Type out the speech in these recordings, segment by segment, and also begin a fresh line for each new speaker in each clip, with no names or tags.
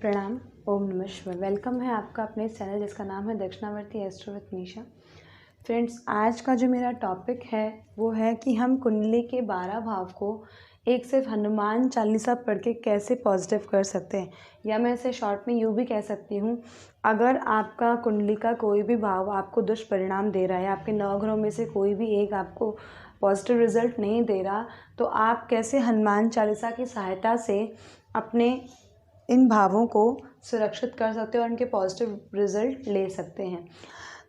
प्रणाम। ओम नमः शिवाय। वेलकम है आपका अपने चैनल जिसका नाम है दक्षिणावर्ती एस्ट्रो विद निशा। फ्रेंड्स, आज का जो मेरा टॉपिक है वो है कि हम कुंडली के 12 भाव को एक सिर्फ हनुमान चालीसा पढ़ के कैसे पॉजिटिव कर सकते हैं, या मैं इसे शॉर्ट में यूँ भी कह सकती हूँ, अगर आपका कुंडली का कोई भी भाव आपको दुष्परिणाम दे रहा है, आपके 9 ग्रहों में से कोई भी एक आपको पॉजिटिव रिजल्ट नहीं दे रहा, तो आप कैसे हनुमान चालीसा की सहायता से अपने इन भावों को सुरक्षित कर सकते हो और उनके पॉजिटिव रिजल्ट ले सकते हैं।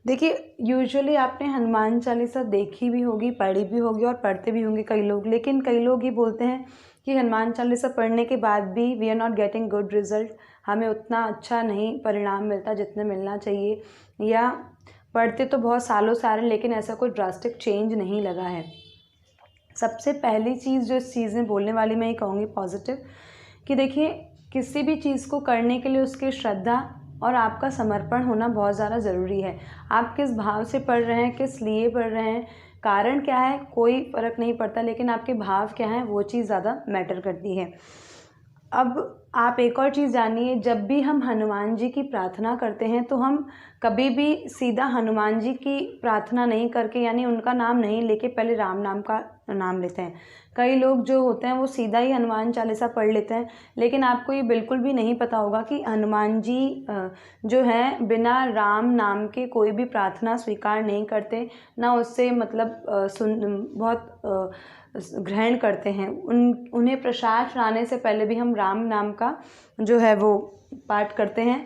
देखिए, यूजुअली आपने हनुमान चालीसा देखी भी होगी, पढ़ी भी होगी और पढ़ते भी होंगे कई लोग, लेकिन कई लोग ये बोलते हैं कि हनुमान चालीसा पढ़ने के बाद भी we are not getting good result, हमें उतना अच्छा नहीं परिणाम मिलता जितना मिलना चाहिए, या पढ़ते तो बहुत सालों से आ रहे हैं लेकिन ऐसा कोई ड्रास्टिक चेंज नहीं लगा है। सबसे पहली चीज़ जो इस चीज़ में बोलने वाली मैं ये कहूँगी पॉजिटिव, कि देखिए, किसी भी चीज़ को करने के लिए उसकी श्रद्धा और आपका समर्पण होना बहुत ज़्यादा ज़रूरी है। आप किस भाव से पढ़ रहे हैं, किस लिए पढ़ रहे हैं, कारण क्या है, कोई फ़र्क नहीं पड़ता, लेकिन आपके भाव क्या हैं वो चीज़ ज़्यादा मैटर करती है। अब आप एक और चीज़ जानिए, जब भी हम हनुमान जी की प्रार्थना करते हैं तो हम कभी भी सीधा हनुमान जी की प्रार्थना नहीं करके, यानी उनका नाम नहीं लेके, पहले राम नाम का नाम लेते हैं। कई लोग जो होते हैं वो सीधा ही हनुमान चालीसा पढ़ लेते हैं, लेकिन आपको ये बिल्कुल भी नहीं पता होगा कि हनुमान जी जो हैं बिना राम नाम के कोई भी प्रार्थना स्वीकार नहीं करते, ना उससे मतलब बहुत ग्रहण करते हैं। उन्हें प्रसाद चढ़ाने से पहले भी हम राम नाम का जो है वो पाठ करते हैं।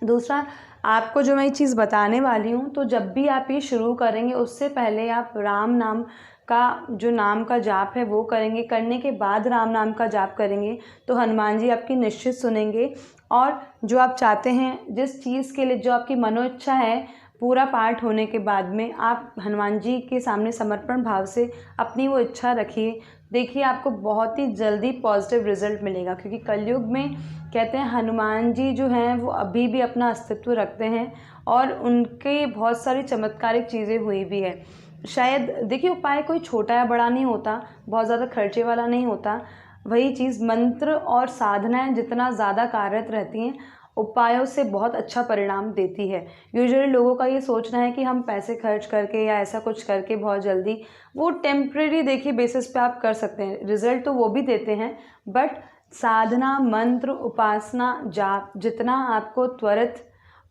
दूसरा, आपको जो मैं ये चीज़ बताने वाली हूँ, तो जब भी आप ये शुरू करेंगे उससे पहले आप राम नाम का जो नाम का जाप है वो करेंगे। करने के बाद राम नाम का जाप करेंगे तो हनुमान जी आपकी निश्चित सुनेंगे, और जो आप चाहते हैं, जिस चीज़ के लिए जो आपकी मनोइच्छा है, पूरा पाठ होने के बाद में आप हनुमान जी के सामने समर्पण भाव से अपनी वो इच्छा रखिए। देखिए, आपको बहुत ही जल्दी पॉजिटिव रिजल्ट मिलेगा, क्योंकि कलयुग में कहते हैं हनुमान जी जो हैं वो अभी भी अपना अस्तित्व रखते हैं और उनके बहुत सारी चमत्कारिक चीज़ें हुई भी है। शायद देखिए, उपाय कोई छोटा या बड़ा नहीं होता, बहुत ज़्यादा खर्चे वाला नहीं होता। वही चीज़ मंत्र और साधनाएं जितना ज़्यादा कार्यरत रहती हैं, उपायों से बहुत अच्छा परिणाम देती है। यूजुअली लोगों का ये सोचना है कि हम पैसे खर्च करके या ऐसा कुछ करके बहुत जल्दी, वो टेम्परेरी देखिए बेसिस पे आप कर सकते हैं, रिजल्ट तो वो भी देते हैं, बट साधना, मंत्र, उपासना, जाप जितना आपको त्वरित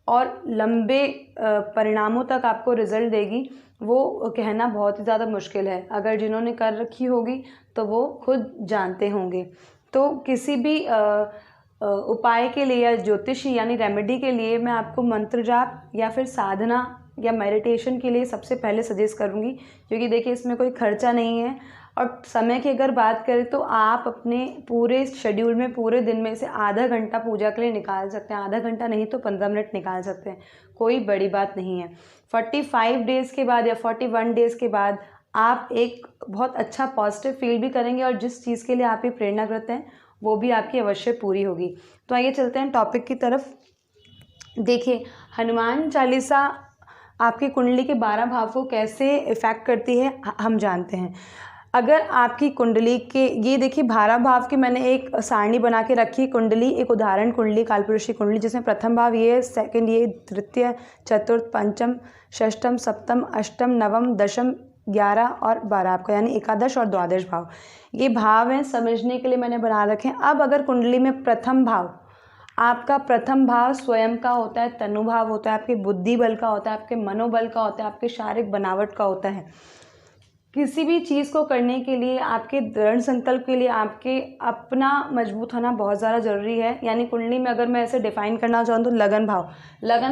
और लंबे परिणामों तक आपको रिजल्ट देगी, वो कहना बहुत ही ज़्यादा मुश्किल है। अगर जिन्होंने कर रखी होगी तो वो खुद जानते होंगे। तो किसी भी उपाय के लिए या ज्योतिषी यानी रेमेडी के लिए मैं आपको मंत्र जाप या फिर साधना या मेडिटेशन के लिए सबसे पहले सजेस्ट करूँगी, क्योंकि देखिए इसमें कोई खर्चा नहीं है। और समय की अगर बात करें तो आप अपने पूरे शेड्यूल में, पूरे दिन में से आधा घंटा पूजा के लिए निकाल सकते हैं। आधा घंटा नहीं तो 15 मिनट निकाल सकते हैं, कोई बड़ी बात नहीं है। 45 डेज़ के बाद या 41 डेज़ के बाद आप एक बहुत अच्छा पॉजिटिव फील भी करेंगे, और जिस चीज़ के लिए आप ये प्रेरणा करते हैं वो भी आपकी अवश्य पूरी होगी। तो आइए चलते हैं टॉपिक की तरफ। देखिए, हनुमान चालीसा आपकी कुंडली के 12 भाव को कैसे इफ़ेक्ट करती है हम जानते हैं। अगर आपकी कुंडली के, ये देखिए 12 भाव की मैंने एक सारणी बना के रखी, कुंडली एक उदाहरण कुंडली, कालपुरुष की कुंडली, जिसमें प्रथम भाव ये, सेकंड ये, तृतीय, चतुर्थ, पंचम, षष्ठम, सप्तम, अष्टम, नवम, दशम, 11 और 12 आपका, यानी एकादश और द्वादश भाव ये भाव हैं, समझने के लिए मैंने बना रखे हैं। अब अगर कुंडली में प्रथम भाव, आपका प्रथम भाव स्वयं का होता है, तनु भाव होता है, आपके बुद्धि बल का होता है, आपके मनोबल का होता है, आपके शारीरिक बनावट का होता है। किसी भी चीज़ को करने के लिए, आपके दृढ़ संकल्प के लिए आपके अपना मजबूत होना बहुत ज़्यादा ज़रूरी है। यानी कुंडली में अगर मैं ऐसे डिफ़ाइन करना चाहूँ तो लगन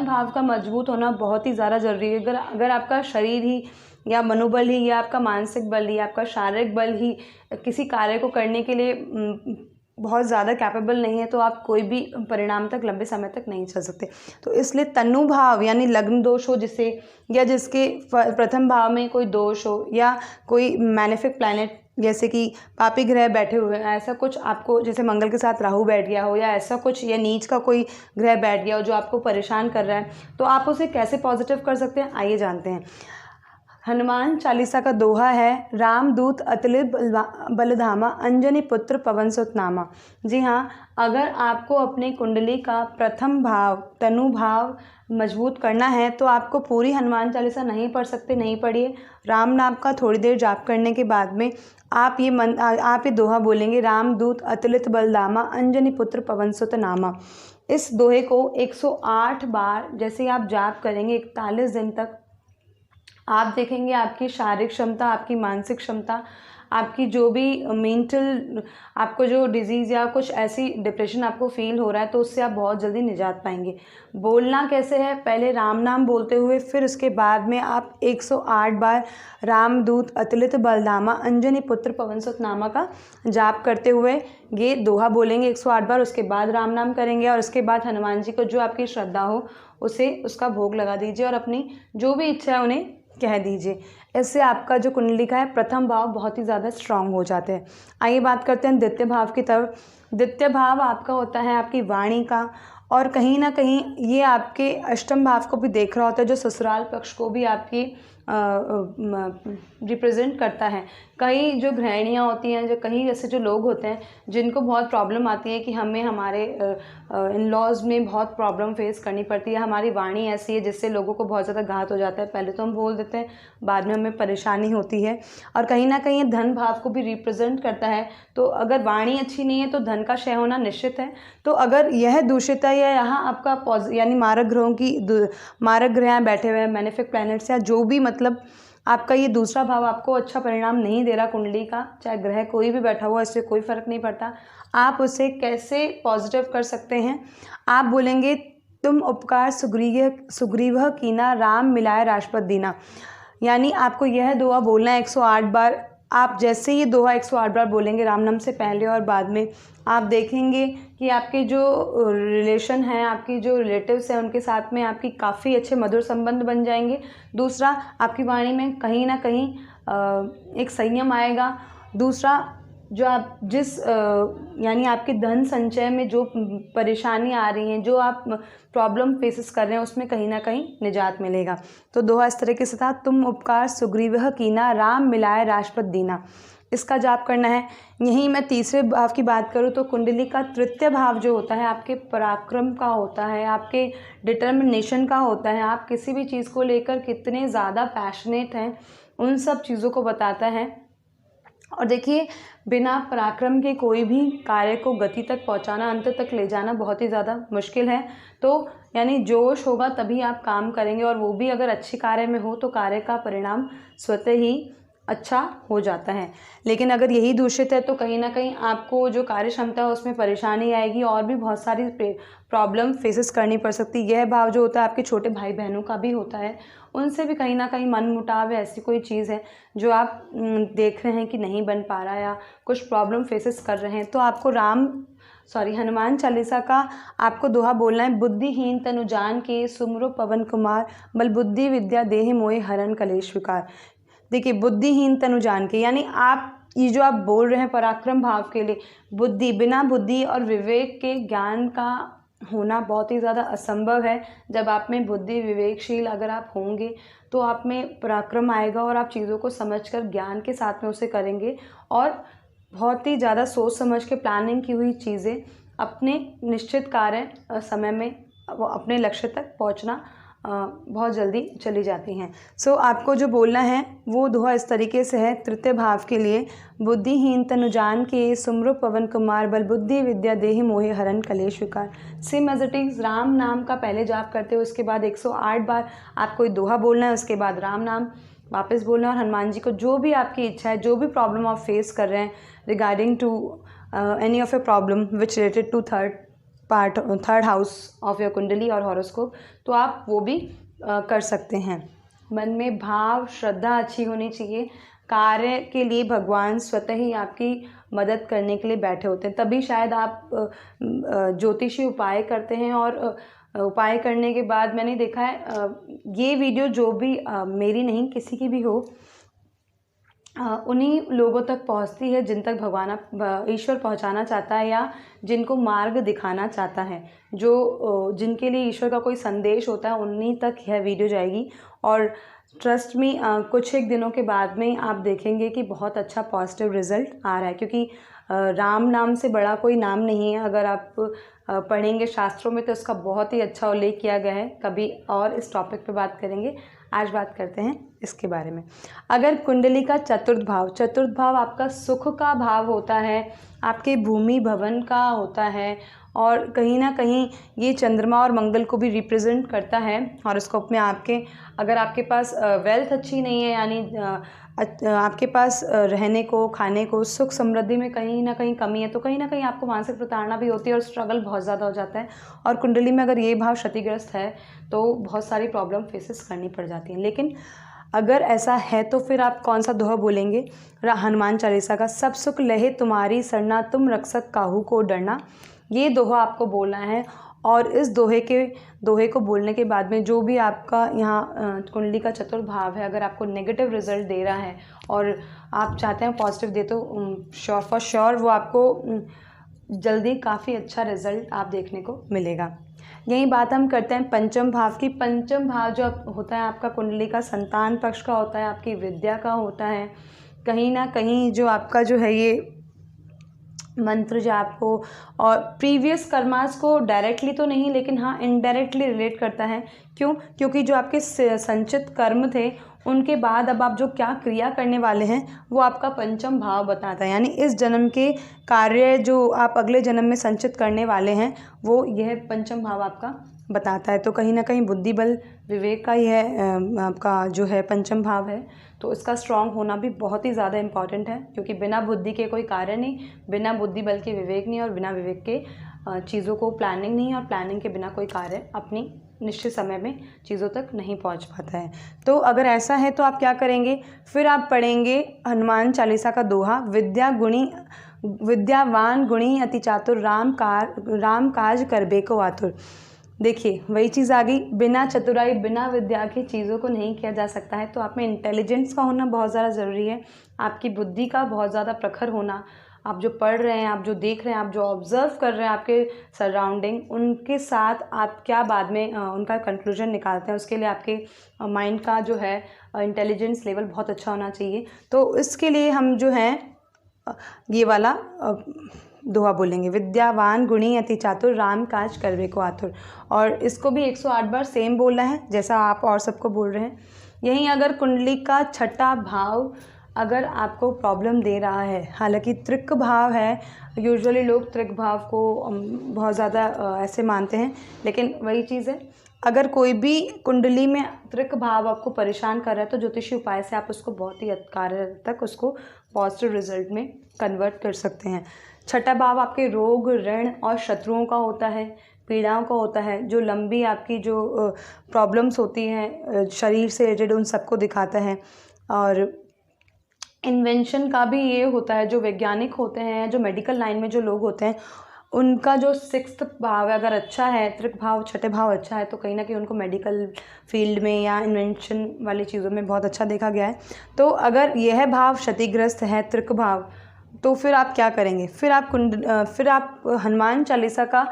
भाव का मजबूत होना बहुत ही ज़्यादा ज़रूरी है। अगर आपका शरीर ही या मनोबल ही या आपका मानसिक बल ही, आपका शारीरिक बल ही किसी कार्य को करने के लिए बहुत ज़्यादा कैपेबल नहीं है, तो आप कोई भी परिणाम तक लंबे समय तक नहीं चल सकते। तो इसलिए तनु भाव यानी लग्न दोष हो जिसे, या जिसके प्रथम भाव में कोई दोष हो, या कोई मैलेफिक प्लैनेट जैसे कि पापी ग्रह बैठे हुए हैं, ऐसा कुछ आपको, जैसे मंगल के साथ राहु बैठ गया हो, या ऐसा कुछ, या नीच का कोई ग्रह बैठ गया हो जो आपको परेशान कर रहा है, तो आप उसे कैसे पॉजिटिव कर सकते हैं, आइए जानते हैं। हनुमान चालीसा का दोहा है, रामदूत अतुलित बलधामा अंजनी पुत्र पवन सुत नामा। जी हाँ, अगर आपको अपनी कुंडली का प्रथम भाव तनु भाव मजबूत करना है तो आपको पूरी हनुमान चालीसा नहीं पढ़ सकते, नहीं पढ़िए। राम नाम का थोड़ी देर जाप करने के बाद में आप ये दोहा बोलेंगे, रामदूत अतुलित बलधामा अंजनी पुत्र पवन सुत नामा। इस दोहे को 108 बार जैसे आप जाप करेंगे 41 दिन तक, आप देखेंगे आपकी शारीरिक क्षमता, आपकी मानसिक क्षमता, आपकी जो भी मेंटल आपको जो डिजीज़ या कुछ ऐसी डिप्रेशन आपको फील हो रहा है तो उससे आप बहुत जल्दी निजात पाएंगे। बोलना कैसे है, पहले राम नाम बोलते हुए फिर उसके बाद में आप 108 बार रामदूत अतुलित बलधामा अंजनी पुत्र पवन सुत नामा का जाप करते हुए ये दोहा बोलेंगे 108 बार। उसके बाद राम नाम करेंगे और उसके बाद हनुमान जी को जो आपकी श्रद्धा हो उसे उसका भोग लगा दीजिए और अपनी जो भी इच्छा है उन्हें कह दीजिए। इससे आपका जो कुंडली का है प्रथम भाव बहुत ही ज़्यादा स्ट्रांग हो जाते हैं। आइए बात करते हैं द्वितीय भाव की तरफ। द्वितीय भाव आपका होता है आपकी वाणी का, और कहीं ना कहीं ये आपके अष्टम भाव को भी देख रहा होता है, जो ससुराल पक्ष को भी आपकी रिप्रेजेंट करता है। कई जो गृहिणियाँ होती हैं, जो कहीं ऐसे जो लोग होते हैं जिनको बहुत प्रॉब्लम आती है कि हमें हमारे इन लॉज में बहुत प्रॉब्लम फेस करनी पड़ती है, हमारी वाणी ऐसी है जिससे लोगों को बहुत ज़्यादा घात हो जाता है। पहले तो हम बोल देते हैं, बाद में हमें परेशानी होती है, और कहीं ना कहीं धन भाव को भी रिप्रेजेंट करता है। तो अगर वाणी अच्छी नहीं है तो धन का क्षय होना निश्चित है। तो अगर यह दूषित है या यहाँ आपका यानी मारक ग्रहों की मारक ग्रह बैठे हुए हैं, मैनिफिक प्लैनेट्स, या जो भी मतलब आपका ये दूसरा भाव आपको अच्छा परिणाम नहीं दे रहा कुंडली का, चाहे ग्रह कोई भी बैठा हुआ, इससे कोई फ़र्क नहीं पड़ता। आप उसे कैसे पॉजिटिव कर सकते हैं, आप बोलेंगे, तुम उपकार सुग्रीव कीना राम मिलाए राजपद दीना। यानी आपको यह दोहा बोलना है 108 बार। आप जैसे ये दोहा 108 बार बोलेंगे राम नाम से पहले और बाद में, आप देखेंगे कि आपके जो रिलेशन हैं, आपकी जो रिलेटिव्स हैं, उनके साथ में आपकी काफ़ी अच्छे मधुर संबंध बन जाएंगे। दूसरा, आपकी वाणी में कहीं ना कहीं एक संयम आएगा। दूसरा, जो आप यानी आपके धन संचय में जो परेशानी आ रही हैं, जो आप प्रॉब्लम फेसेस कर रहे हैं, उसमें कहीं ना कहीं निजात मिलेगा। तो दोहा इस तरीके से था, तुम उपकार सुग्रीव कीना राम मिलाए राजपद दीना। इसका जाप करना है। यहीं मैं तीसरे भाव की बात करूँ तो कुंडली का तृतीय भाव जो होता है आपके पराक्रम का होता है, आपके डिटर्मिनेशन का होता है, आप किसी भी चीज़ को लेकर कितने ज़्यादा पैशनेट हैं, उन सब चीज़ों को बताता है। और देखिए, बिना पराक्रम के कोई भी कार्य को गति तक पहुंचाना, अंत तक ले जाना बहुत ही ज़्यादा मुश्किल है। तो यानी जोश होगा तभी आप काम करेंगे, और वो भी अगर अच्छी कार्य में हो तो कार्य का परिणाम स्वतः ही अच्छा हो जाता है। लेकिन अगर यही दूषित है तो कहीं ना कहीं आपको जो कार्य क्षमता है उसमें परेशानी आएगी, और भी बहुत सारी प्रॉब्लम फेसेस करनी पड़ सकती है। यह भाव जो होता है आपके छोटे भाई बहनों का भी होता है, उनसे भी कहीं ना कहीं मन मुटाव है, ऐसी कोई चीज़ है जो आप देख रहे हैं कि नहीं बन पा रहा या कुछ प्रॉब्लम फेसेस कर रहे हैं, तो आपको हनुमान चालीसा का आपको दोहा बोलना है, बुद्धिहीन तनु जान के सुमरो पवन कुमार बल बुद्धि विद्या देहि मोहि हरन कलेश विकार। देखिए, बुद्धिहीन तनु जान के, यानी आप ये जो आप बोल रहे हैं पराक्रम भाव के लिए, बुद्धि, बिना बुद्धि और विवेक के ज्ञान का होना बहुत ही ज़्यादा असंभव है। जब आप में बुद्धि विवेकशील अगर आप होंगे तो आप में पराक्रम आएगा, और आप चीज़ों को समझकर ज्ञान के साथ में उसे करेंगे, और बहुत ही ज़्यादा सोच समझ के प्लानिंग की हुई चीज़ें अपने निश्चित कार्य समय में वो अपने लक्ष्य तक पहुंचना बहुत जल्दी चली जाती हैं। सो आपको जो बोलना है वो दोहा इस तरीके से है तृतीय भाव के लिए, बुद्धिहीन तनु जान के सुमरो पवन कुमार बल बुद्धि विद्या देहि मोहि हरन कलेश विकार। Same as it is, Ram नाम का पहले जाप करते हो, उसके बाद 108 बार आपको दोहा बोलना है, उसके बाद राम नाम वापस बोलना, और हनुमान जी को जो भी आपकी इच्छा है, जो भी प्रॉब्लम आप फेस कर रहे हैं regarding to any of a problem which related to third house of your kundli और हॉरोस्कोप, तो आप वो भी कर सकते हैं। मन में भाव श्रद्धा अच्छी होनी चाहिए। कार्य के लिए भगवान स्वतः ही आपकी मदद करने के लिए बैठे होते हैं, तभी शायद आप ज्योतिषी उपाय करते हैं। और उपाय करने के बाद मैंने देखा है, ये वीडियो जो भी मेरी नहीं किसी की भी हो, उन्हीं लोगों तक पहुंचती है जिन तक भगवान ईश्वर पहुंचाना चाहता है, या जिनको मार्ग दिखाना चाहता है, जो जिनके लिए ईश्वर का कोई संदेश होता है, उन्हीं तक यह वीडियो जाएगी। और ट्रस्ट मी, कुछ एक दिनों के बाद में आप देखेंगे कि बहुत अच्छा पॉजिटिव रिजल्ट आ रहा है, क्योंकि राम नाम से बड़ा कोई नाम नहीं है। अगर आप पढ़ेंगे शास्त्रों में तो इसका बहुत ही अच्छा उल्लेख किया गया है। कभी और इस टॉपिक पे बात करेंगे, आज बात करते हैं इसके बारे में। अगर कुंडली का चतुर्थ भाव आपका सुख का भाव होता है, आपके भूमि भवन का होता है, और कहीं ना कहीं ये चंद्रमा और मंगल को भी रिप्रेजेंट करता है हॉरोस्कोप में। अगर आपके पास वेल्थ अच्छी नहीं है, यानी आपके पास रहने को, खाने को, सुख समृद्धि में कहीं ना कहीं कमी है, तो कहीं ना कहीं आपको मानसिक प्रताड़ना भी होती है और स्ट्रगल बहुत ज़्यादा हो जाता है। और कुंडली में अगर ये भाव क्षतिग्रस्त है तो बहुत सारी प्रॉब्लम फेसेस करनी पड़ जाती हैं। लेकिन अगर ऐसा है तो फिर आप कौन सा दोहा बोलेंगे? हनुमान चालीसा का, सब सुख लहे तुम्हारी सरना, तुम रक्षक काहू को डरना। ये दोहा आपको बोलना है। और इस दोहे को बोलने के बाद में जो भी आपका यहाँ कुंडली का चतुर्थ भाव है, अगर आपको नेगेटिव रिजल्ट दे रहा है और आप चाहते हैं पॉजिटिव दे, तो श्योर फॉर श्योर वो आपको जल्दी काफ़ी अच्छा रिजल्ट आप देखने को मिलेगा। यही बात हम करते हैं पंचम भाव की। पंचम भाव जो होता है आपका कुंडली का संतान पक्ष का होता है, आपकी विद्या का होता है। कहीं ना कहीं जो आपका जो है ये मंत्र जाप को और प्रीवियस कर्मास को डायरेक्टली तो नहीं, लेकिन हाँ इनडायरेक्टली रिलेट करता है। क्यों? क्योंकि जो आपके संचित कर्म थे उनके बाद अब आप जो क्या क्रिया करने वाले हैं वो आपका पंचम भाव बताता है। यानी इस जन्म के कार्य जो आप अगले जन्म में संचित करने वाले हैं वो यह पंचम भाव आपका बताता है। तो कहीं ना कहीं बुद्धि बल विवेक का यह आपका जो है पंचम भाव है, तो इसका स्ट्रांग होना भी बहुत ही ज़्यादा इम्पॉर्टेंट है। क्योंकि बिना बुद्धि के कोई कार्य नहीं, बिना बुद्धि बल के विवेक नहीं, और बिना विवेक के चीज़ों को प्लानिंग नहीं, और प्लानिंग के बिना कोई कार्य अपनी निश्चित समय में चीज़ों तक नहीं पहुंच पाता है। तो अगर ऐसा है तो आप क्या करेंगे? फिर आप पढ़ेंगे हनुमान चालीसा का दोहा, विद्यावान गुणी अति चातुर, राम काज करबे को आतुर। देखिए वही चीज़ आ गई, बिना चतुराई बिना विद्या की चीज़ों को नहीं किया जा सकता है। तो आप में इंटेलिजेंस का होना बहुत ज़्यादा ज़रूरी है, आपकी बुद्धि का बहुत ज़्यादा प्रखर होना। आप जो पढ़ रहे हैं, आप जो देख रहे हैं, आप जो ऑब्ज़र्व कर रहे हैं आपके सराउंडिंग, उनके साथ आप क्या बाद में उनका कंक्लूजन निकालते हैं, उसके लिए आपके माइंड का जो है इंटेलिजेंस लेवल बहुत अच्छा होना चाहिए। तो इसके लिए हम जो है ये वाला दोहा बोलेंगे, विद्यावान गुणी अति चातुर, राम काज करवे को आतुर। और इसको भी 108 बार सेम बोलना है जैसा आप और सबको बोल रहे हैं। यहीं अगर कुंडली का छठा भाव अगर आपको प्रॉब्लम दे रहा है, हालांकि त्रिक भाव है, यूजुअली लोग त्रिक भाव को बहुत ज़्यादा ऐसे मानते हैं, लेकिन वही चीज़ है, अगर कोई भी कुंडली में त्रिक भाव आपको परेशान कर रहा है तो ज्योतिषी उपाय से आप उसको बहुत ही कार्य तक उसको पॉजिटिव रिजल्ट में कन्वर्ट कर सकते हैं। छठा भाव आपके रोग, ऋण और शत्रुओं का होता है, पीड़ाओं का होता है। जो लंबी आपकी जो प्रॉब्लम्स होती हैं शरीर से रिलेटेड, उन सबको दिखाता है। और इन्वेंशन का भी ये होता है, जो वैज्ञानिक होते हैं, जो मेडिकल लाइन में जो लोग होते हैं, उनका जो सिक्स्थ भाव अगर अच्छा है, त्रिक भाव छठे भाव अच्छा है, तो कहीं ना कहीं उनको मेडिकल फील्ड में या इन्वेंशन वाली चीज़ों में बहुत अच्छा देखा गया है। तो अगर यह भाव क्षतिग्रस्त है, त्रिक भाव, तो फिर आप क्या करेंगे? फिर आप हनुमान चालीसा का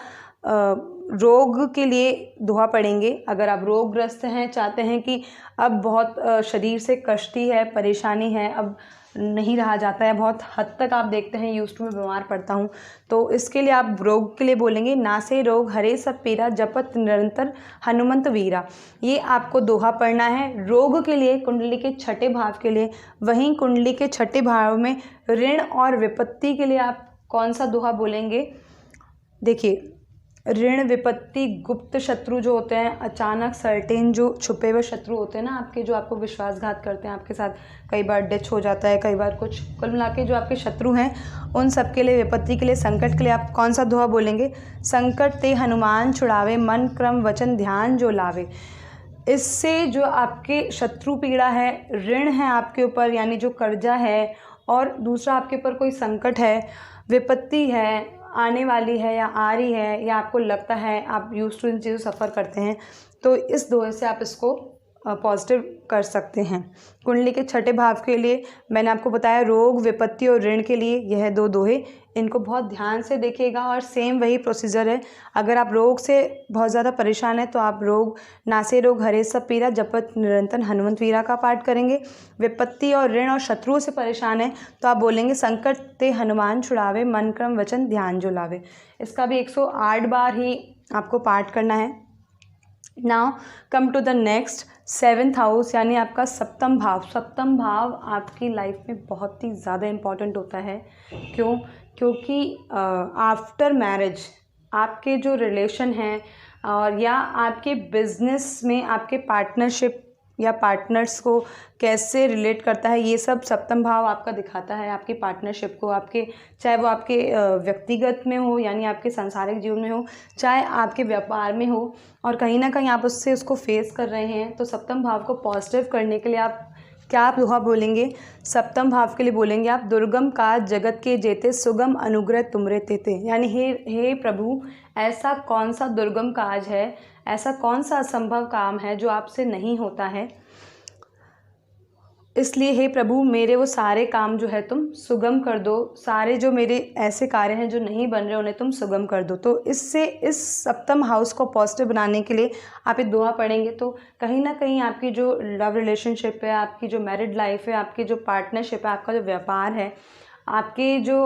रोग के लिए दोहा पढ़ेंगे। अगर आप रोगग्रस्त हैं, चाहते हैं कि अब बहुत शरीर से कष्टी है, परेशानी है, अब नहीं रहा जाता है, बहुत हद तक आप देखते हैं यूज्ड टू मैं बीमार पड़ता हूँ, तो इसके लिए आप रोग के लिए बोलेंगे, नासे रोग हरे सब पीरा, जपत निरंतर हनुमंत वीरा। ये आपको दोहा पढ़ना है रोग के लिए, कुंडली के छठे भाव के लिए। वहीं कुंडली के छठे भाव में ऋण और विपत्ति के लिए आप कौन सा दोहा बोलेंगे? देखिए, ऋण, विपत्ति, गुप्त शत्रु जो होते हैं, अचानक सर्टेन जो छुपे हुए शत्रु होते हैं ना आपके, जो आपको विश्वासघात करते हैं, आपके साथ कई बार डेथ हो जाता है, कई बार कुछ, कुल मिला के जो आपके शत्रु हैं, उन सब के लिए, विपत्ति के लिए, संकट के लिए आप कौन सा दोहा बोलेंगे? संकट ते हनुमान छुड़ावे, मन क्रम वचन ध्यान जो लावे। इससे जो आपके शत्रु पीड़ा है, ऋण है आपके ऊपर, यानी जो कर्जा है, और दूसरा आपके ऊपर कोई संकट है, विपत्ति है, आने वाली है या आ रही है, या आपको लगता है आप यूज्ड टू इन चीज़ों सफ़र करते हैं, तो इस दोहे से आप इसको पॉजिटिव कर सकते हैं। कुंडली के छठे भाव के लिए मैंने आपको बताया रोग, विपत्ति और ऋण के लिए यह दो दोहे, इनको बहुत ध्यान से देखिएगा। और सेम वही प्रोसीजर है, अगर आप रोग से बहुत ज़्यादा परेशान हैं तो आप रोग नासे रोग हरे सब पीरा जपत निरंतर हनुमंत वीरा का पाठ करेंगे। विपत्ति और ऋण और शत्रुओं से परेशान हैं तो आप बोलेंगे संकट ते हनुमान छुड़ावे मन क्रम वचन ध्यान जो लावे। इसका भी 108 बार ही आपको पाठ करना है। Now come to the next 7th house, यानी आपका सप्तम भाव। सप्तम भाव आपकी लाइफ में बहुत ही ज़्यादा इम्पॉर्टेंट होता है। क्यों? क्योंकि आफ्टर मैरिज आपके जो रिलेशन हैं और या आपके बिजनेस में आपके पार्टनरशिप या पार्टनर्स को कैसे रिलेट करता है, ये सब सप्तम भाव आपका दिखाता है। आपकी पार्टनरशिप को, आपके चाहे वो आपके व्यक्तिगत में हो यानी आपके सांसारिक जीवन में हो, चाहे आपके व्यापार में हो, और कहीं ना कहीं आप उसको फेस कर रहे हैं, तो सप्तम भाव को पॉजिटिव करने के लिए आप क्या आप दोहा बोलेंगे? सप्तम भाव के लिए बोलेंगे आप दुर्गम काज जगत के जेते सुगम अनुग्रह तुमरे तेते। यानी हे प्रभु, ऐसा कौन सा दुर्गम काज है, ऐसा कौन सा असंभव काम है जो आपसे नहीं होता है, इसलिए हे प्रभु मेरे वो सारे काम जो है तुम सुगम कर दो। सारे जो मेरे ऐसे कार्य हैं जो नहीं बन रहे उन्हें तुम सुगम कर दो। तो इससे इस सप्तम हाउस को पॉजिटिव बनाने के लिए आप ये दुआ पढ़ेंगे तो कहीं ना कहीं आपकी जो लव रिलेशनशिप है, आपकी जो मैरिड लाइफ है, आपकी जो पार्टनरशिप है, आपका जो व्यापार है, आपके जो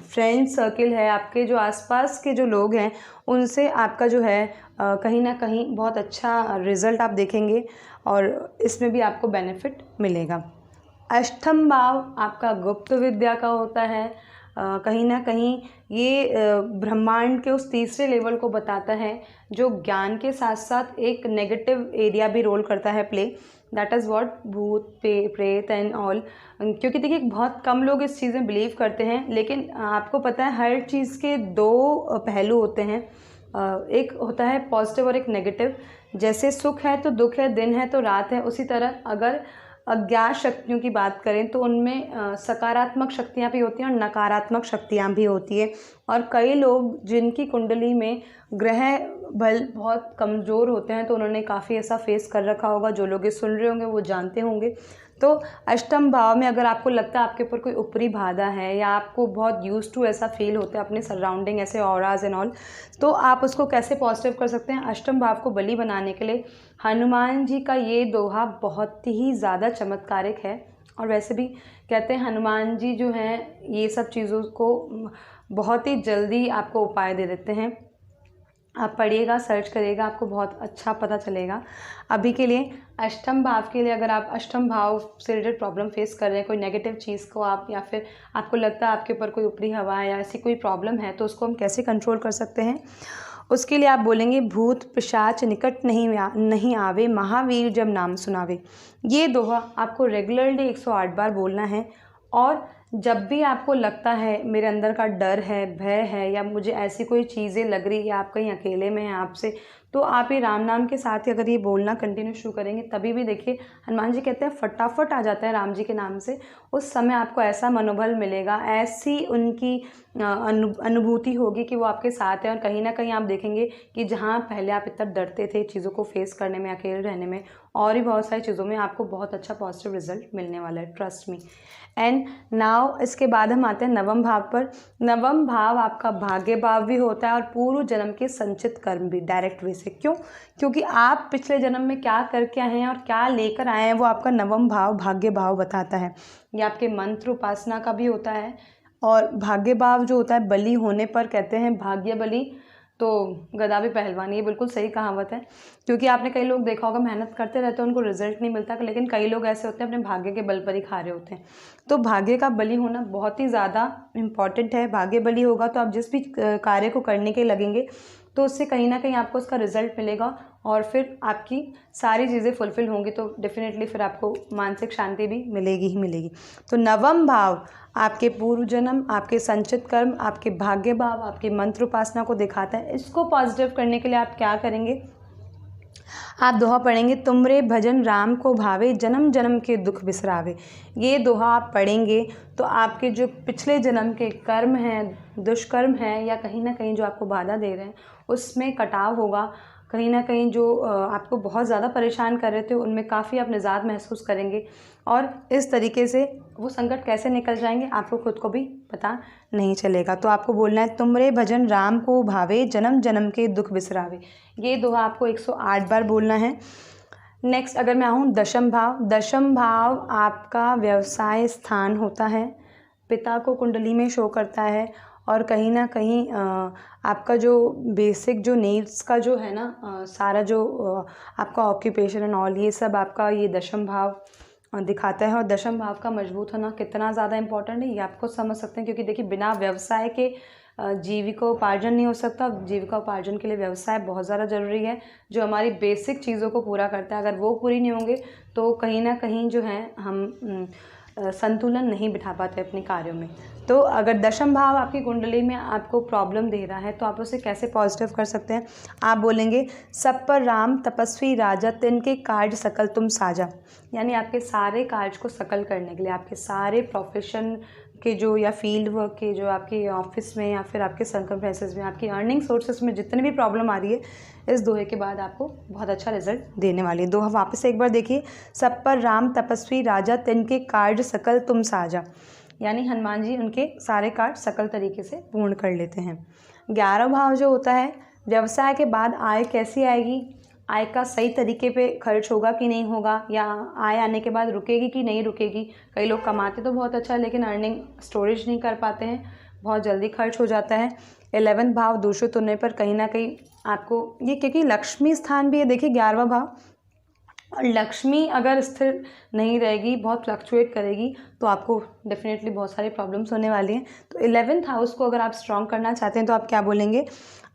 फ्रेंड सर्किल है, आपके जो आसपास के जो लोग हैं, उनसे आपका जो है कहीं ना कहीं बहुत अच्छा रिज़ल्ट आप देखेंगे और इसमें भी आपको बेनिफिट मिलेगा। अष्टम भाव आपका गुप्त विद्या का होता है। कहीं ना कहीं ये ब्रह्मांड के उस तीसरे लेवल को बताता है जो ज्ञान के साथ साथ एक नेगेटिव एरिया भी रोल करता है प्ले, दैट इज़ व्हाट भूत प्रेत एंड ऑल। क्योंकि देखिए बहुत कम लोग इस चीज़ में बिलीव करते हैं, लेकिन आपको पता है हर चीज़ के दो पहलू होते हैं, एक होता है पॉजिटिव और एक नेगेटिव। जैसे सुख है तो दुख है, दिन है तो रात है, उसी तरह अगर अज्ञात शक्तियों की बात करें तो उनमें सकारात्मक शक्तियाँ भी होती हैं और नकारात्मक शक्तियाँ भी होती है। और कई लोग जिनकी कुंडली में ग्रह बल बहुत कमज़ोर होते हैं तो उन्होंने काफ़ी ऐसा फेस कर रखा होगा, जो लोग ये सुन रहे होंगे वो जानते होंगे। तो अष्टम भाव में अगर आपको लगता है आपके ऊपर कोई ऊपरी बाधा है या आपको बहुत यूज टू ऐसा फील होता है अपने सराउंडिंग ऐसे ऑराज एंड ऑल, तो आप उसको कैसे पॉजिटिव कर सकते हैं? अष्टम भाव को बली बनाने के लिए हनुमान जी का ये दोहा बहुत ही ज़्यादा चमत्कारिक है। और वैसे भी कहते हैं हनुमान जी जो हैं ये सब चीज़ों को बहुत ही जल्दी आपको उपाय दे देते हैं। आप पढ़िएगा, सर्च करिएगा, आपको बहुत अच्छा पता चलेगा। अभी के लिए अष्टम भाव के लिए, अगर आप अष्टम भाव से रिलेटेड प्रॉब्लम फेस कर रहे हैं, कोई नेगेटिव चीज़ को आप, या फिर आपको लगता है आपके ऊपर कोई ऊपरी हवा है या ऐसी कोई प्रॉब्लम है, तो उसको हम कैसे कंट्रोल कर सकते हैं? उसके लिए आप बोलेंगे भूत पिशाच निकट नहीं आवे, महावीर जब नाम सुनावे। ये दोहा आपको रेगुलरली 108 बार बोलना है। और जब भी आपको लगता है मेरे अंदर का डर है, भय है, या मुझे ऐसी कोई चीज़ें लग रही है, आप कहीं अकेले में हैं आपसे, तो आप ये राम नाम के साथ ही अगर ये बोलना कंटिन्यू शुरू करेंगे, तभी भी देखिए हनुमान जी कहते हैं फटाफट आ जाता है राम जी के नाम से। उस समय आपको ऐसा मनोबल मिलेगा, ऐसी उनकी अनुभूति होगी कि वो आपके साथ है। और कहीं ना कहीं आप देखेंगे कि जहाँ पहले आप इतना डरते थे चीज़ों को फेस करने में, अकेले रहने में और भी बहुत सारी चीज़ों में, आपको बहुत अच्छा पॉजिटिव रिजल्ट मिलने वाला है, ट्रस्ट मी। एंड नाउ इसके बाद हम आते हैं नवम भाव पर। नवम भाव आपका भाग्य भाव भी होता है और पूर्व जन्म के संचित कर्म भी, डायरेक्ट वे से। क्यों? क्योंकि आप पिछले जन्म में क्या करके आए हैं और क्या लेकर आए हैं, वो आपका नवम भाव भाग्य भाव बताता है। ये आपके मंत्र उपासना का भी होता है। और भाग्य भाव जो होता है, बलि होने पर कहते हैं भाग्य बलि तो गदा भी पहलवान, ये बिल्कुल सही कहावत है। क्योंकि आपने कई लोग देखा होगा मेहनत करते रहते हैं, उनको रिजल्ट नहीं मिलता, लेकिन कई लोग ऐसे होते हैं अपने भाग्य के बल पर ही खा रहे होते हैं। तो भाग्य का बलि होना बहुत ही ज़्यादा इम्पॉर्टेंट है। भाग्य बलि होगा तो आप जिस भी कार्य को करने के लगेंगे तो उससे कहीं ना कहीं आपको उसका रिजल्ट मिलेगा और फिर आपकी सारी चीज़ें फुलफिल होंगी, तो डेफिनेटली फिर आपको मानसिक शांति भी मिलेगी ही मिलेगी। तो नवम भाव आपके पूर्व जन्म, आपके संचित कर्म, आपके भाग्य भाव, आपके मंत्र उपासना को दिखाता है। इसको पॉजिटिव करने के लिए आप क्या करेंगे? आप दोहा पढ़ेंगे तुमरे भजन राम को भावे, जन्म जन्म के दुख बिसरावे। ये दोहा आप पढ़ेंगे तो आपके जो पिछले जन्म के कर्म हैं, दुष्कर्म हैं, या कहीं ना कहीं जो आपको बाधा दे रहे हैं, उसमें कटाव होगा। कहीं ना कहीं जो आपको बहुत ज़्यादा परेशान कर रहे थे उनमें काफ़ी आप निजात महसूस करेंगे, और इस तरीके से वो संकट कैसे निकल जाएंगे आपको खुद को भी पता नहीं चलेगा। तो आपको बोलना है, तुमरे भजन राम को भावे, जन्म जन्म के दुख बिसरावे। ये दोहा आपको 108 बार बोलना है। नेक्स्ट अगर मैं आऊँ दशम भाव, दशम भाव आपका व्यवसाय स्थान होता है, पिता को कुंडली में शो करता है, और कहीं ना कहीं आपका जो बेसिक जो नीड्स का जो है ना सारा जो आपका ऑक्यूपेशन एंड ऑल, ये सब आपका ये दशम भाव दिखाता है। और दशम भाव का मजबूत होना कितना ज़्यादा इंपॉर्टेंट है ये आपको समझ सकते हैं, क्योंकि देखिए बिना व्यवसाय के जीविकोपार्जन नहीं हो सकता। जीविकोपार्जन के लिए व्यवसाय बहुत ज़्यादा ज़रूरी है, जो हमारी बेसिक चीज़ों को पूरा करता है। अगर वो पूरी नहीं होंगे तो कहीं ना कहीं जो है हम संतुलन नहीं बिठा पाते अपने कार्यों में। तो अगर दशम भाव आपकी कुंडली में आपको प्रॉब्लम दे रहा है तो आप उसे कैसे पॉजिटिव कर सकते हैं। आप बोलेंगे, सब पर राम तपस्वी राजा, तिनके कार्य सकल तुम साजा। यानी आपके सारे कार्य को सकल करने के लिए, आपके सारे प्रोफेशन के जो या फील्ड वर्क के जो आपके ऑफिस में या फिर आपके सर्कमस्टेंसेस में, आपकी अर्निंग सोर्सेस में जितनी भी प्रॉब्लम आ रही है, इस दोहे के बाद आपको बहुत अच्छा रिजल्ट देने वाली है। दोहा वापस से एक बार देखिए, सब पर राम तपस्वी राजा, तिनके कार्य सकल तुम साजा। यानी हनुमान जी उनके सारे कार्य सकल तरीके से पूर्ण कर लेते हैं। 11 भाव जो होता है, व्यवसाय के बाद आय कैसी आएगी, आय का सही तरीके पे खर्च होगा कि नहीं होगा, या आय आने के बाद रुकेगी कि नहीं रुकेगी। कई लोग कमाते तो बहुत अच्छा है लेकिन अर्निंग स्टोरेज नहीं कर पाते हैं, बहुत जल्दी खर्च हो जाता है। 11 भाव दूषित होने पर कहीं ना कहीं आपको ये, क्योंकि लक्ष्मी स्थान भी है देखिए 11वां भाव, और लक्ष्मी अगर स्थिर नहीं रहेगी, बहुत फ्लक्चुएट करेगी, तो आपको डेफिनेटली बहुत सारी प्रॉब्लम्स होने वाली हैं। तो 11th हाउस को अगर आप स्ट्रॉन्ग करना चाहते हैं तो आप क्या बोलेंगे,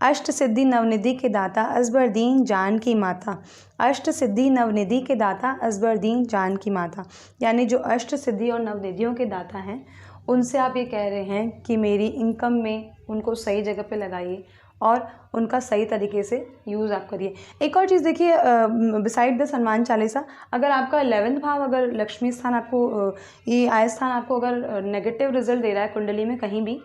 अष्ट सिद्धि नवनिधि के दाता, असबरदीन जान की माता। अष्ट सिद्धि नवनिधि के दाता, असबरदीन जान की माता। यानी जो अष्ट सिद्धि और नवनिधियों के दाता हैं उनसे आप ये कह रहे हैं कि मेरी इनकम में उनको सही जगह पे लगाइए और उनका सही तरीके से यूज़ आप करिए। एक और चीज़ देखिए, बिसाइड द हनुमान चालीसा, अगर आपका 11th भाव, अगर लक्ष्मी स्थान आपको ये आय स्थान आपको अगर नेगेटिव रिजल्ट दे रहा है कुंडली में कहीं भी,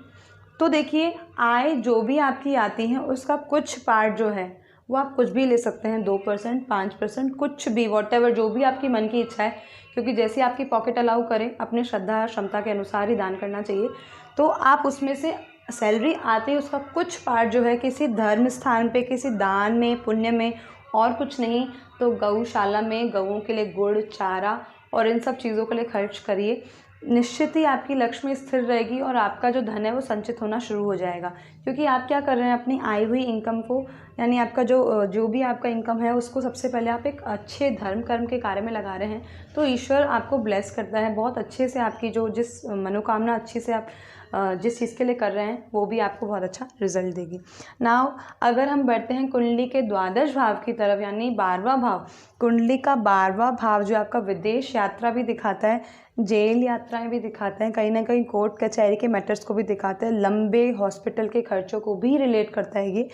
तो देखिए आय जो भी आपकी आती है उसका कुछ पार्ट जो है वो आप कुछ भी ले सकते हैं, 2%, 5%, कुछ भी, वॉटेवर, जो भी आपकी मन की इच्छा है, क्योंकि जैसे आपकी पॉकेट अलाउ करें, अपने श्रद्धा क्षमता के अनुसार ही दान करना चाहिए। तो आप उसमें से सैलरी आते ही उसका कुछ पार्ट जो है किसी धर्म स्थान पे, किसी दान में, पुण्य में, और कुछ नहीं तो गौशाला में गऊओं के लिए गुड़, चारा और इन सब चीज़ों के लिए खर्च करिए। निश्चित ही आपकी लक्ष्मी स्थिर रहेगी और आपका जो धन है वो संचित होना शुरू हो जाएगा, क्योंकि आप क्या कर रहे हैं, अपनी आई हुई इनकम को, यानी आपका जो भी आपका इनकम है उसको सबसे पहले आप एक अच्छे धर्म कर्म के कार्य में लगा रहे हैं, तो ईश्वर आपको ब्लेस करता है बहुत अच्छे से। आपकी जो जिस मनोकामना अच्छी से आप जिस चीज़ के लिए कर रहे हैं वो भी आपको बहुत अच्छा रिजल्ट देगी। नाउ अगर हम बढ़ते हैं कुंडली के द्वादश भाव की तरफ, यानी 12वां भाव, कुंडली का 12वां भाव जो आपका विदेश यात्रा भी दिखाता है, जेल यात्राएं भी दिखाता है, कहीं ना कहीं कोर्ट कचहरी के मैटर्स को भी दिखाता है, लंबे हॉस्पिटल के खर्चों को भी रिलेट करता है ये,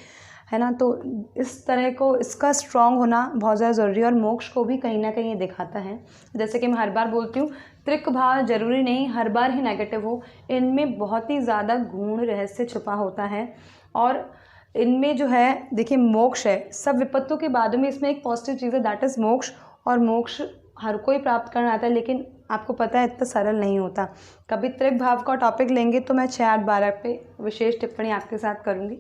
है ना। तो इस तरह को इसका स्ट्रॉन्ग होना बहुत ज़्यादा ज़रूरी है, और मोक्ष को भी कहीं ना कहीं ये दिखाता है। जैसे कि मैं हर बार बोलती हूँ, त्रिक भाव जरूरी नहीं हर बार ही नेगेटिव हो, इनमें बहुत ही ज़्यादा गूढ़ रहस्य छुपा होता है, और इनमें जो है देखिए मोक्ष है, सब विपत्तों के बाद में इसमें एक पॉजिटिव चीज़ है, दैट इज़ मोक्ष। और मोक्ष हर कोई प्राप्त करना आता है, लेकिन आपको पता है इतना सरल नहीं होता। कभी त्रिक भाव का टॉपिक लेंगे तो मैं 6, 8, 12 पे विशेष टिप्पणी आपके साथ करूँगी।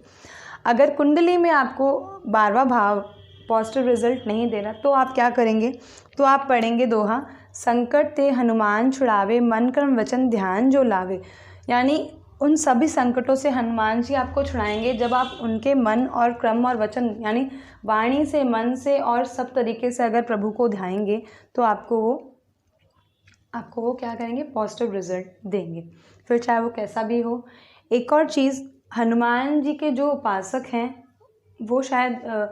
अगर कुंडली में आपको 12वां भाव पॉजिटिव रिजल्ट नहीं दे रहा तो आप क्या करेंगे, तो आप पढ़ेंगे दोहा, संकट ते हनुमान छुड़ावे, मन कर्म वचन ध्यान जो लावे। यानी उन सभी संकटों से हनुमान जी आपको छुड़ाएंगे जब आप उनके मन और क्रम और वचन, यानी वाणी से, मन से और सब तरीके से अगर प्रभु को ध्याएंगे तो आपको वो क्या करेंगे, पॉजिटिव रिजल्ट देंगे, फिर चाहे वो कैसा भी हो। एक और चीज़, हनुमान जी के जो उपासक हैं वो शायद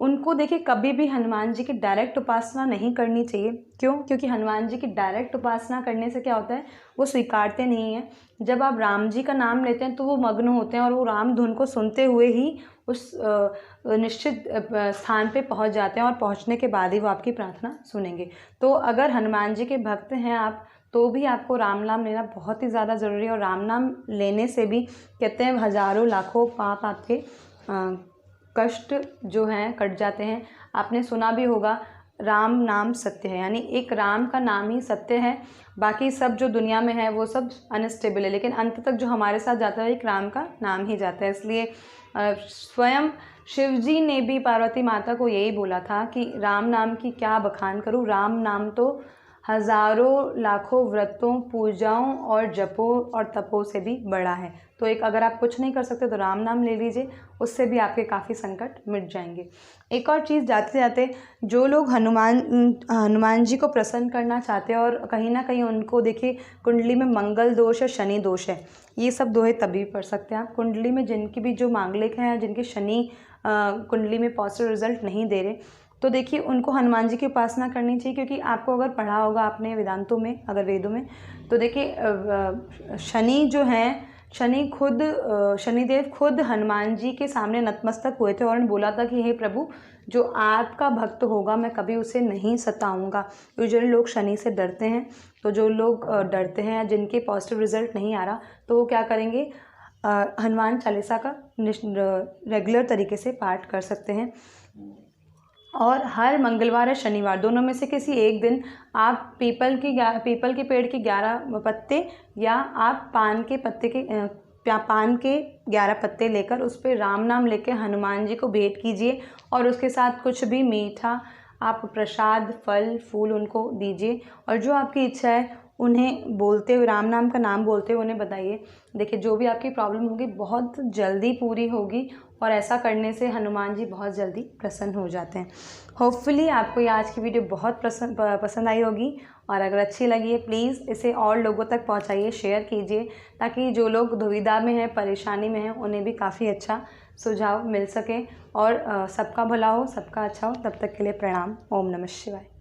उनको देखिए कभी भी हनुमान जी की डायरेक्ट उपासना नहीं करनी चाहिए। क्यों? क्योंकि हनुमान जी की डायरेक्ट उपासना करने से क्या होता है, वो स्वीकारते नहीं हैं। जब आप राम जी का नाम लेते हैं तो वो मग्न होते हैं और वो राम धुन को सुनते हुए ही उस निश्चित स्थान पे पहुंच जाते हैं, और पहुंचने के बाद ही वो आपकी प्रार्थना सुनेंगे। तो अगर हनुमान जी के भक्त हैं आप, तो भी आपको राम नाम लेना बहुत ही ज़्यादा ज़रूरी है। और राम नाम लेने से भी कहते हैं हज़ारों लाखों पाप आपके कष्ट जो हैं कट जाते हैं। आपने सुना भी होगा राम नाम सत्य है, यानी एक राम का नाम ही सत्य है, बाकी सब जो दुनिया में है वो सब अनस्टेबल है, लेकिन अंत तक जो हमारे साथ जाता है एक राम का नाम ही जाता है। इसलिए स्वयं शिव जी ने भी पार्वती माता को यही बोला था कि राम नाम की क्या बखान करूं, राम नाम तो हज़ारों लाखों व्रतों पूजाओं और जपों और तपों से भी बड़ा है। तो एक अगर आप कुछ नहीं कर सकते तो राम नाम ले लीजिए, उससे भी आपके काफ़ी संकट मिट जाएंगे। एक और चीज़, जाते जाते जो लोग हनुमान जी को प्रसन्न करना चाहते हैं और कहीं ना कहीं उनको देखिए कुंडली में मंगल दोष है, शनि दोष है, ये सब दोहे तभी पढ़ सकते हैं आप। कुंडली में जिनकी भी जो मांगलिक हैं, जिनके शनि कुंडली में पॉजिटिव रिजल्ट नहीं दे रहे, तो देखिए उनको हनुमान जी की उपासना करनी चाहिए, क्योंकि आपको अगर पढ़ा होगा आपने वेदांतों में, अगर वेदों में, तो देखिए शनि जो हैं, शनिदेव खुद हनुमान जी के सामने नतमस्तक हुए थे और उन्होंने बोला था कि हे प्रभु, जो आपका भक्त होगा मैं कभी उसे नहीं सताऊंगा। यूजुअली लोग शनि से डरते हैं, तो जो लोग डरते हैं या जिनके पॉजिटिव रिजल्ट नहीं आ रहा, तो वो क्या करेंगे, हनुमान चालीसा का रेगुलर तरीके से पाठ कर सकते हैं। और हर मंगलवार या शनिवार दोनों में से किसी एक दिन आप पीपल के पेड़ के 11 पत्ते या आप पान के 11 पत्ते लेकर उस पर राम नाम लेकर हनुमान जी को भेंट कीजिए, और उसके साथ कुछ भी मीठा आप प्रसाद फल फूल उनको दीजिए, और जो आपकी इच्छा है उन्हें बोलते हुए, राम नाम का नाम बोलते हुए उन्हें बताइए। देखिए जो भी आपकी प्रॉब्लम होगी बहुत जल्दी पूरी होगी, और ऐसा करने से हनुमान जी बहुत जल्दी प्रसन्न हो जाते हैं। होपफुली आपको ये आज की वीडियो बहुत पसंद आई होगी, और अगर अच्छी लगी है प्लीज़ इसे और लोगों तक पहुंचाइए, शेयर कीजिए, ताकि जो लोग दुविधा में हैं, परेशानी में हैं, उन्हें भी काफ़ी अच्छा सुझाव मिल सके, और सबका भला हो, सबका अच्छा हो। तब तक के लिए प्रणाम। ओम नमः शिवाय।